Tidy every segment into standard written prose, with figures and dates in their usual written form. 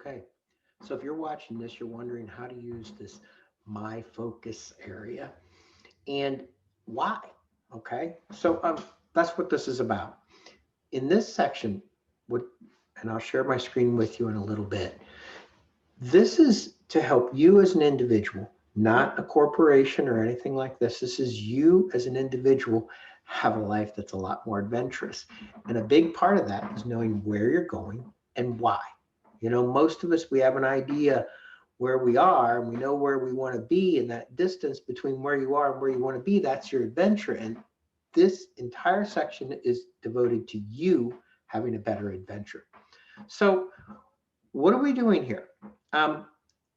Okay, so if you're watching this, you're wondering how to use this My Focus area and why. Okay, so that's what this is about. In this section, what, and I'll share my screen with you in a little bit. This is to help you as an individual, not a corporation or anything like this. This is you as an individual have a life that's a lot more adventurous. And a big part of that is knowing where you're going and why. You know, most of us, we have an idea where we are and we know where we want to be, and that distance between where you are and where you want to be, that's your adventure. And this entire section is devoted to you having a better adventure. So what are we doing here? Um,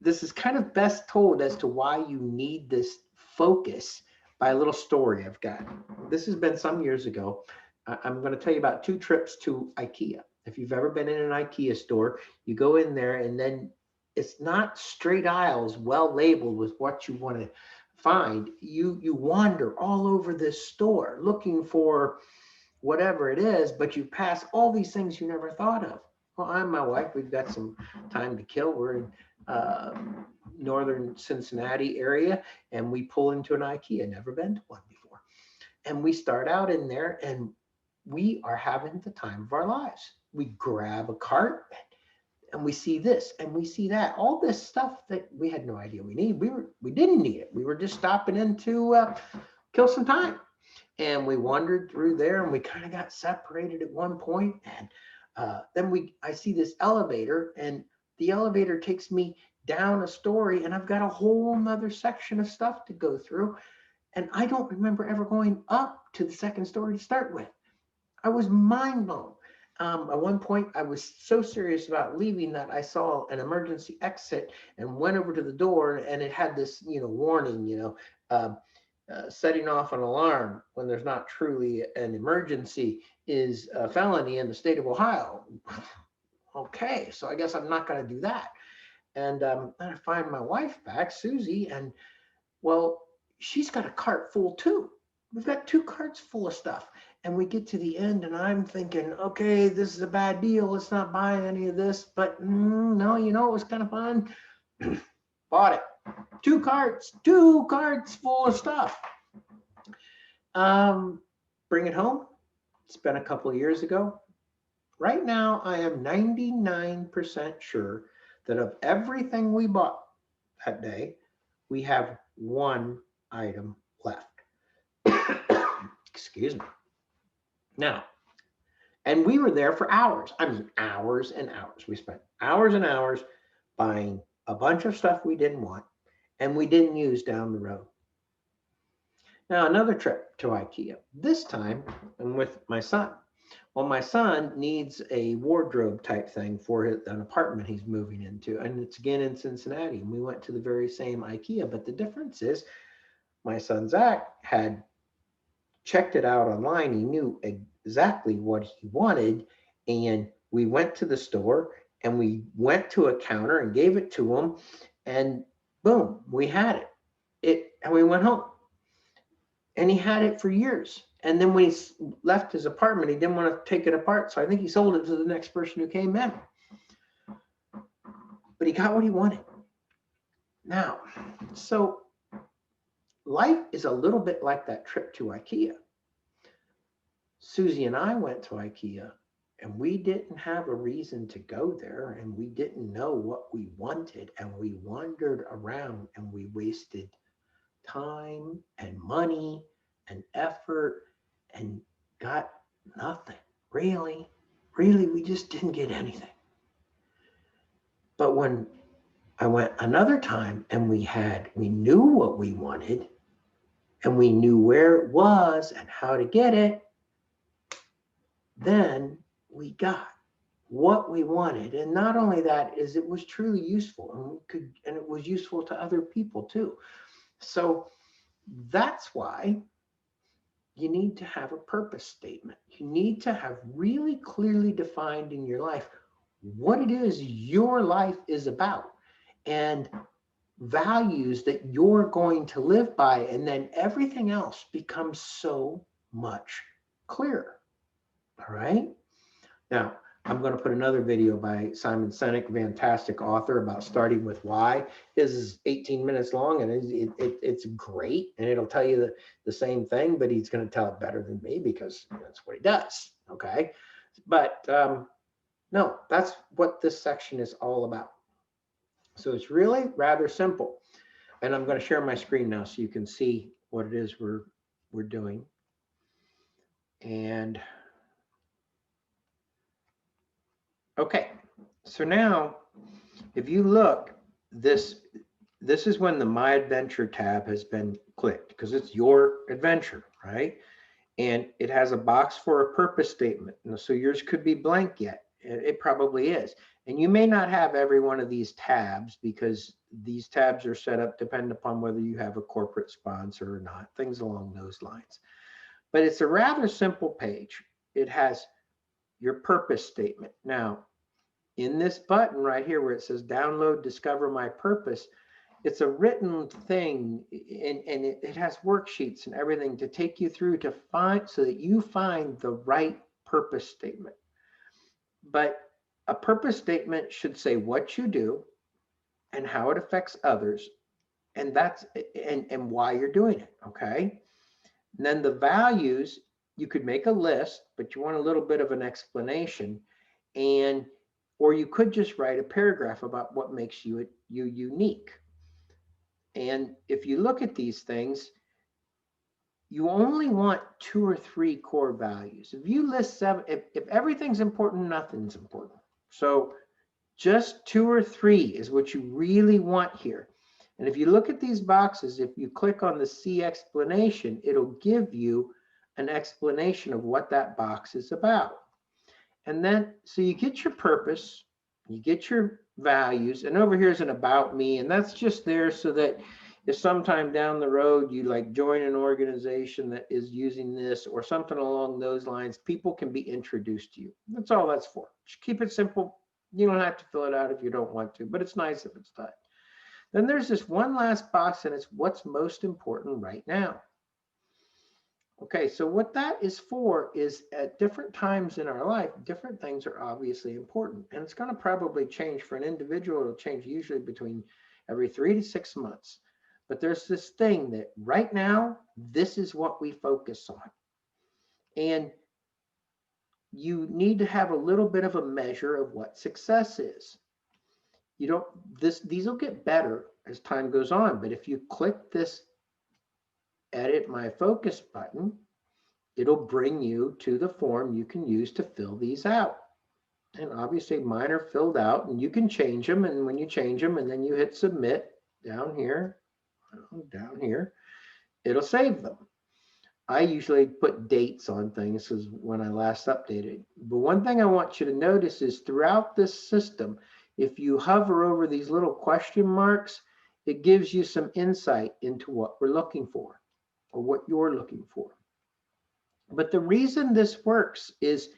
this is kind of best told as to why you need this focus by a little story I've got. This has been some years ago. I'm going to tell you about two trips to IKEA. If you've ever been in an IKEA store, you go in there and then it's not straight aisles well labeled with what you want to find. You wander all over this store looking for whatever it is, but you pass all these things you never thought of. Well, I'm my wife. We've got some time to kill. We're in uh, northern Cincinnati area, and we pull into an IKEA. Never been to one before, and we start out in there, and we are having the time of our lives. We grab a cart, and we see this, and we see that. All this stuff that we had no idea we need. We didn't need it. We were just stopping in to kill some time, and we wandered through there, and we kind of got separated at one point, and then I see this elevator, and the elevator takes me down a story, and I've got a whole nother section of stuff to go through, and I don't remember ever going up to the second story to start with. I was mind blown. At one point, I was so serious about leaving that I saw an emergency exit and went over to the door, and it had this, warning, setting off an alarm when there's not truly an emergency is a felony in the state of Ohio. Okay, so I guess I'm not going to do that. And then I find my wife back, Susie, and well, she's got a cart full too. We've got two carts full of stuff. And we get to the end, and I'm thinking, okay, this is a bad deal. Let's not buy any of this. But no, it was kind of fun. Bought it. Two carts full of stuff. Um, Bring it home. It's been a couple of years ago. Right now, I am 99% sure that of everything we bought that day, we have one item left. Excuse me. Now, and we were there for hours. I mean, hours and hours. We spent hours and hours buying a bunch of stuff we didn't want and we didn't use down the road. Now, another trip to IKEA. This time, I'm with my son. Well, my son needs a wardrobe type thing for an apartment he's moving into, and it's again in Cincinnati. And we went to the very same IKEA, but the difference is my son Zach had checked it out online. He knew exactly what he wanted, and we went to the store and we went to a counter and gave it to him, and boom, we had and we went home, and he had it for years. And then when he left his apartment, he didn't want to take it apart, so I think he sold it to the next person who came in. But he got what he wanted. Now, so life is a little bit like that trip to IKEA. Susie and I went to IKEA, and we didn't have a reason to go there, and we didn't know what we wanted, and we wandered around and we wasted time and money and effort and got nothing. Really, we just didn't get anything. But when I went another time and we knew what we wanted and we knew where it was and how to get it, then we got what we wanted. And not only that, is it was truly useful, and it was useful to other people too. So that's why you need to have a purpose statement. You need to have really clearly defined in your life what it is your life is about and values that you're going to live by. And then everything else becomes so much clearer. All right. Now, I'm going to put another video by Simon Sinek, fantastic author, about starting with why. His is 18 minutes long, and it's great, and it'll tell you the same thing, but he's going to tell it better than me because that's what he does. Okay, but no, that's what this section is all about. So it's really rather simple, and I'm going to share my screen now so you can see what it is we're doing. And okay, so now if you look, this is when the My Adventure tab has been clicked, because it's your adventure, right? And it has a box for a purpose statement. So yours could be blank yet. It probably is. And you may not have every one of these tabs, because these tabs are set up depending upon whether you have a corporate sponsor or not, things along those lines. But it's a rather simple page. It has your purpose statement. Now, in this button right here where it says download, discover my purpose, it's a written thing, and it has worksheets and everything to take you through to find, so that you find the right purpose statement. But a purpose statement should say what you do and how it affects others, and that's and why you're doing it. Okay. And then the values, you could make a list, but you want a little bit of an explanation, and or you could just write a paragraph about what makes you unique. And if you look at these things, you only want 2 or 3 core values. If you list 7, if everything's important, nothing's important. So just 2 or 3 is what you really want here. And if you look at these boxes, if you click on the See Explanation, it'll give you an explanation of what that box is about. And then, so you get your purpose, you get your values, and over here is an About Me, and that's just there so that if sometime down the road you like join an organization that is using this or something along those lines, people can be introduced to you. That's all that's for. Just keep it simple. You don't have to fill it out if you don't want to, but it's nice if it's done. Then there's this one last box, and it's what's most important right now. Okay, so what that is for is at different times in our life, different things are obviously important. And it's going to probably change for an individual. It'll change usually between every 3 to 6 months. But there's this thing that right now, this is what we focus on. And you need to have a little bit of a measure of what success is. You don't, these will get better as time goes on. But if you click this Edit My Focus button, it'll bring you to the form you can use to fill these out. And obviously mine are filled out, and you can change them. And when you change them and then you hit submit down here, it'll save them. I usually put dates on things as when I last updated. But one thing I want you to notice is throughout this system, if you hover over these little question marks, it gives you some insight into what we're looking for or what you're looking for. But the reason this works is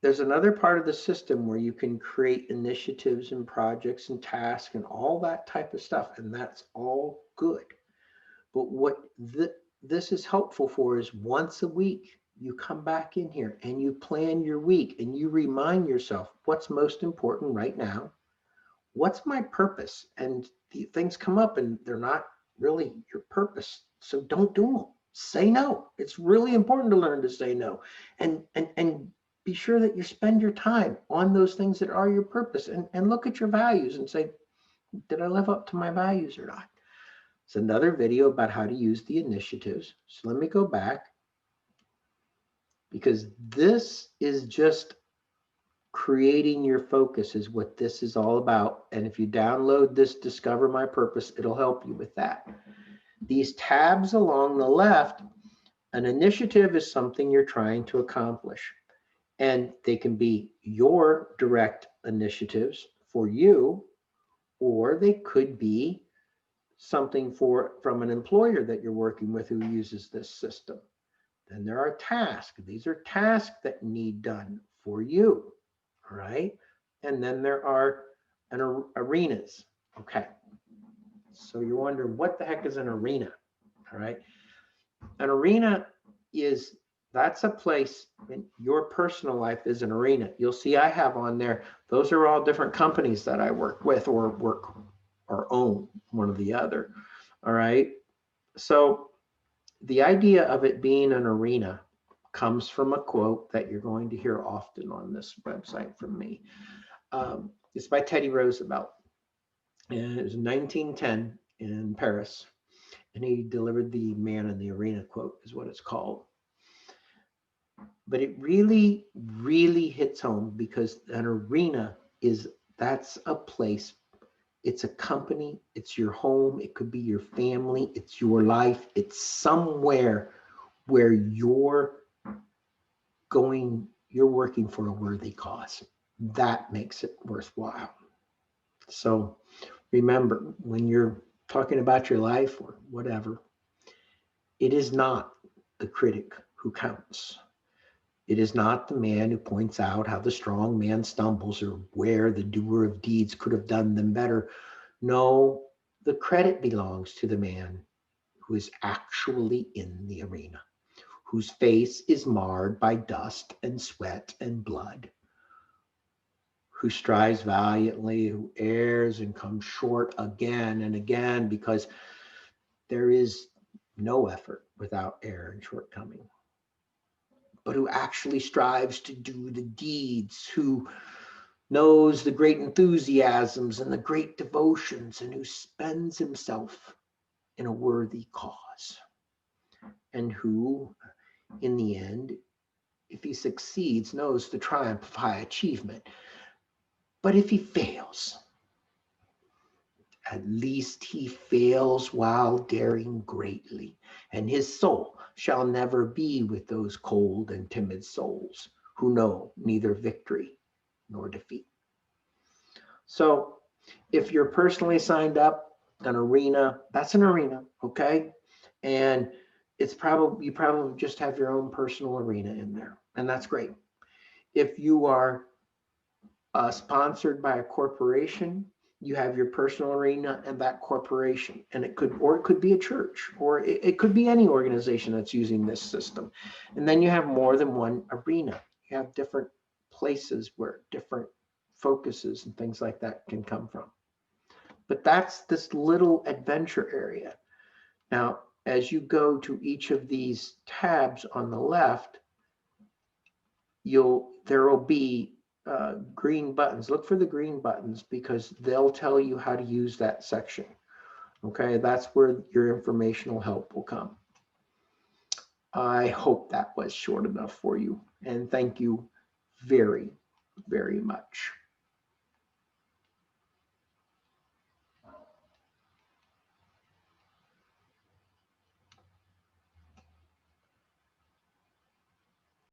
there's another part of the system where you can create initiatives and projects and tasks and all that type of stuff, and that's all good. But what this is helpful for is once a week, you come back in here and you plan your week and you remind yourself what's most important right now. What's my purpose? And things come up and they're not really your purpose. So don't do them. Say no. It's really important to learn to say no. And be sure that you spend your time on those things that are your purpose, and look at your values and say, did I live up to my values or not? It's another video about how to use the initiatives. So let me go back, because this is just creating your focus is what this is all about. And if you download this Discover My Purpose, it'll help you with that. These tabs along the left, an initiative is something you're trying to accomplish. And they can be your direct initiatives for you, or they could be something from an employer that you're working with who uses this system. Then there are tasks. These are tasks that need done for you, all right? And then there are arenas. Okay, so you're wondering what the heck is an arena, all right? An arena is That's a place in your personal life is an arena. You'll see I have on there, those are all different companies that I work with or work or own, one or the other. All right. So the idea of it being an arena comes from a quote that you're going to hear often on this website from me. It's by Teddy Roosevelt. And it was 1910 in Paris. And he delivered the man in the arena quote, is what it's called. But it really, really hits home because an arena that's a place, it's a company, it's your home, it could be your family, it's your life, it's somewhere where you're working for a worthy cause. That makes it worthwhile. So remember, when you're talking about your life or whatever, it is not the critic who counts. It is not the man who points out how the strong man stumbles or where the doer of deeds could have done them better. No, the credit belongs to the man who is actually in the arena, whose face is marred by dust and sweat and blood, who strives valiantly, who errs and comes short again and again, because there is no effort without error and shortcoming, but who actually strives to do the deeds, who knows the great enthusiasms and the great devotions, and who spends himself in a worthy cause, and who, in the end, if he succeeds, knows the triumph of high achievement. But if he fails, at least he fails while daring greatly, and his soul shall never be with those cold and timid souls who know neither victory nor defeat. So if you're personally signed up, an arena, that's an arena, okay? And it's probably, you probably just have your own personal arena in there, and that's great. If you are sponsored by a corporation, you have your personal arena and that corporation, and it could be a church, or it could be any organization that's using this system. And then you have more than one arena. You have different places where different focuses and things like that can come from. But that's this little adventure area. Now, as you go to each of these tabs on the left, there will be green buttons. Look for the green buttons because they'll tell you how to use that section. Okay, that's where your informational help will come. I hope that was short enough for you, and thank you very, very much.